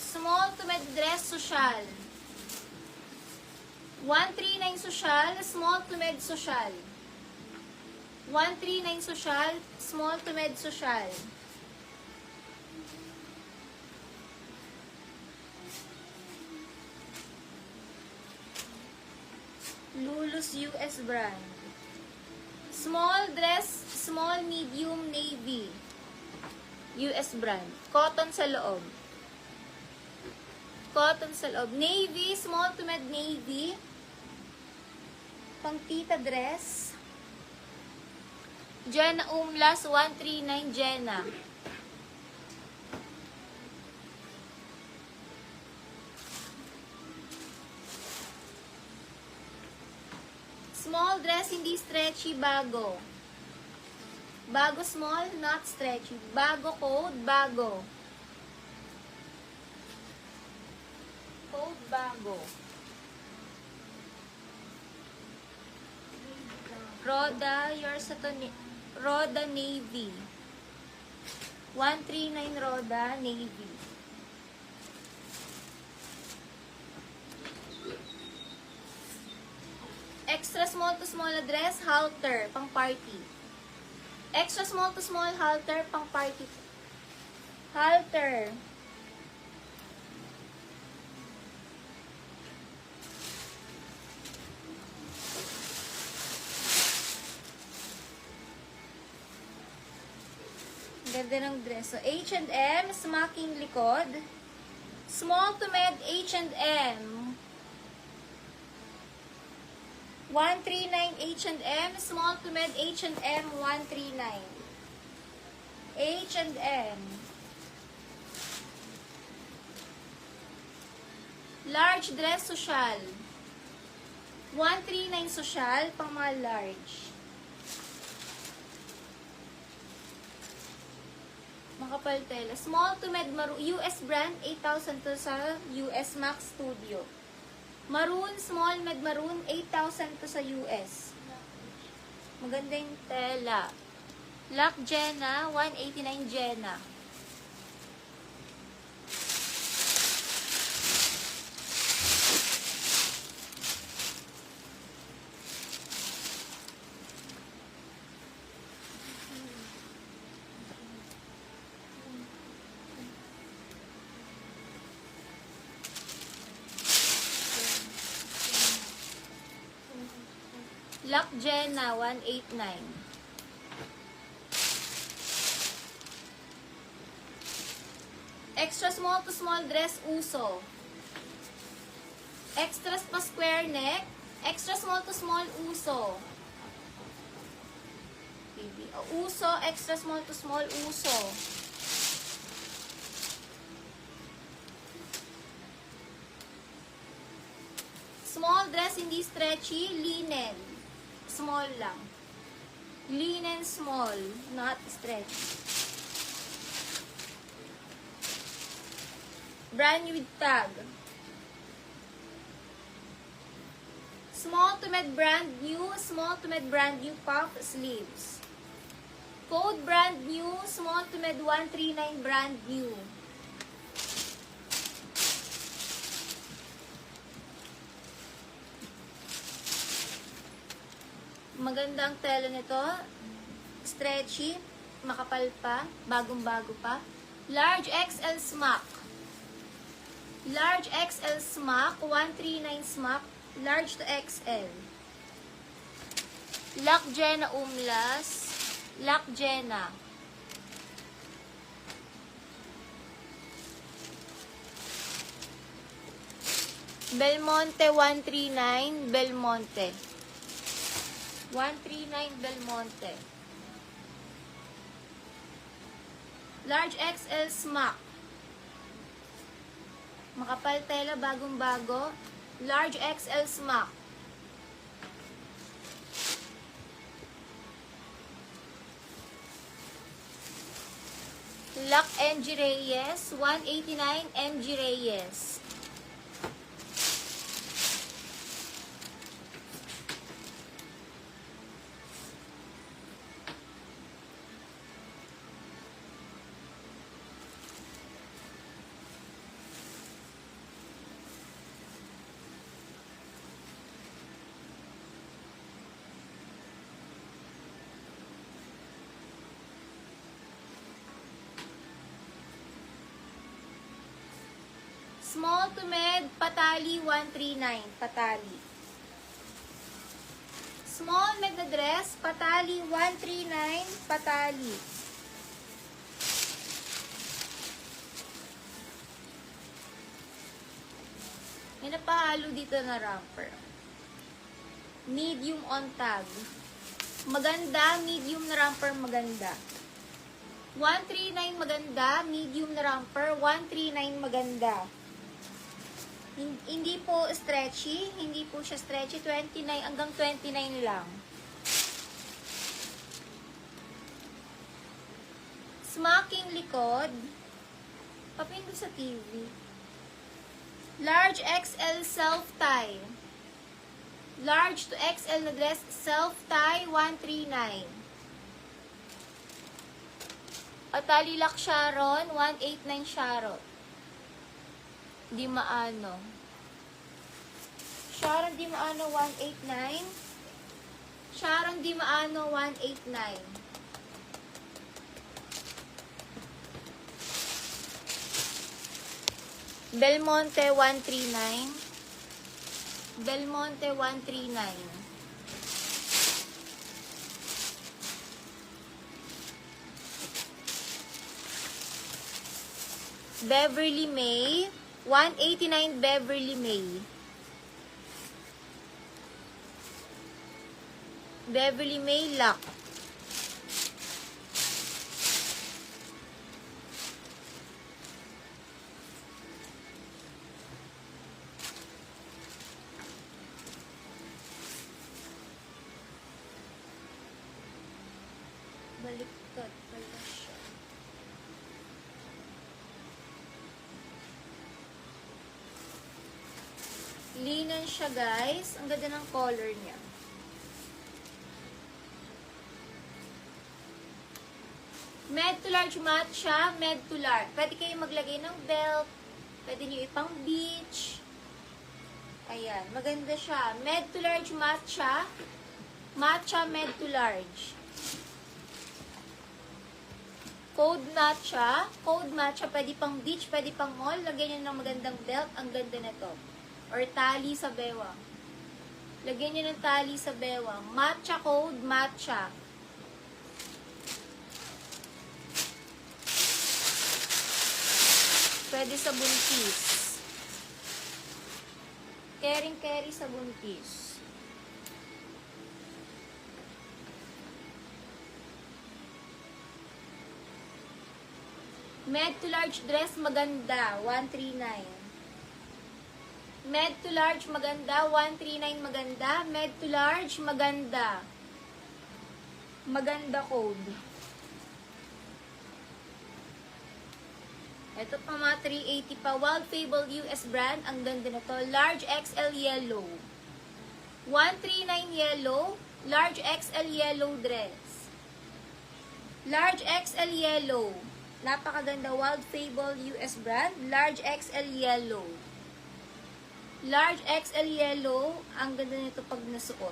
Small to med dress social. 139 social, small to med social. 139 social, small to med social. Lulus US brand. Small dress, small medium navy. US brand. Cotton sa loob. Cotton sa loob. Navy, small to med navy. Pang tita dress. Jenna Umlas, 139 Jenna. Small dress, hindi stretchy, bago. Bago small, not stretchy. Bago code, bago. Code, bago. Roda, yours to Roda Navy. 139 Roda Navy. Extra small to small dress, halter, pang party. Extra small to small halter, pang party. Halter. Ganda ng dress. So, H&M, smacking likod. Small to med H&M. 139 H&M, small to med H&M, 139. H&M. Large dress social. 139 social, pang mga large. Makapal tela. Small to med maroon. US brand, 8,000 to sa US Max Studio. Maroon, small med maroon, 8,000 to sa US. Maganda yung tela. Lock Jenna, 189 Jenna. Lock Jenna, 189. Extra small to small dress, Uso. Extra pa square neck. Extra small to small, Uso. Uso, extra small to small, Uso. Small dress, hindi stretchy, linen. Small lang. Linen small, not stretchy. Brand new with tag. Small to med brand new, small to med brand new puff sleeves. Code brand new, small to med 139 brand new. Maganda ang tela nito. Stretchy. Makapal pa. Bagong-bago pa. Large XL smock. Large XL smock. 139 smock. Large to XL. Lock Jenna Umlas. Lock Jenna. Belmonte 139. Belmonte. 139 Belmonte. Large XL smock. Makapal tela, bagong-bago. Large XL smock. Lock MG Reyes. 189 MG Reyes. Small to med, Patali 139. Patali. Small med na dress, Patali 139. Patali. May napahalo dito na romper. Medium on tag. Maganda, medium na romper, maganda. 139 maganda, medium na romper, 139 maganda. Hindi po stretchy, hindi po siya stretchy, 29 hanggang 29 lang. Smocking likod, papindo sa TV. Large XL self-tie. Large to XL na dress, self-tie, 139. Patali Lock Sharon, 189 Sharon. Di maano. Sharon Di Maano, 189. Sharon Di Maano, 189. Belmonte, 139. Belmonte, 139. Beverly May, 189 Beverly May. Beverly May Lock. Baliktad pala siya. Linen siya, guys. Ang ganda ng color niya. Med to large matte siya. Med to large. Pwede kayo maglagay ng belt. Pwede nyo ipang beach. Ayan. Maganda siya. Med to large matte siya. Matte siya, med to large. Code matte siya. Code matte siya. Pwede pang beach, pwede pang mall. Lagyan nyo ng magandang belt. Ang ganda na to. Or tali sa bewang. Lagyan nyo ng tali sa bewang. Matcha code, matcha. Pwede sa buntis. Caring-carry sa buntis. Med to large dress, maganda. 139. Med to large, maganda. 139, maganda. Med to large, maganda. Maganda code. Ito pa mga 380 pa. Wild Fable US brand. Ang ganda na to. Large XL yellow. 139 yellow. Large XL yellow dress. Large XL yellow. Napakaganda. Wild Fable US brand. Large XL yellow. Large XL yellow, ang ganda nito pag nasuot.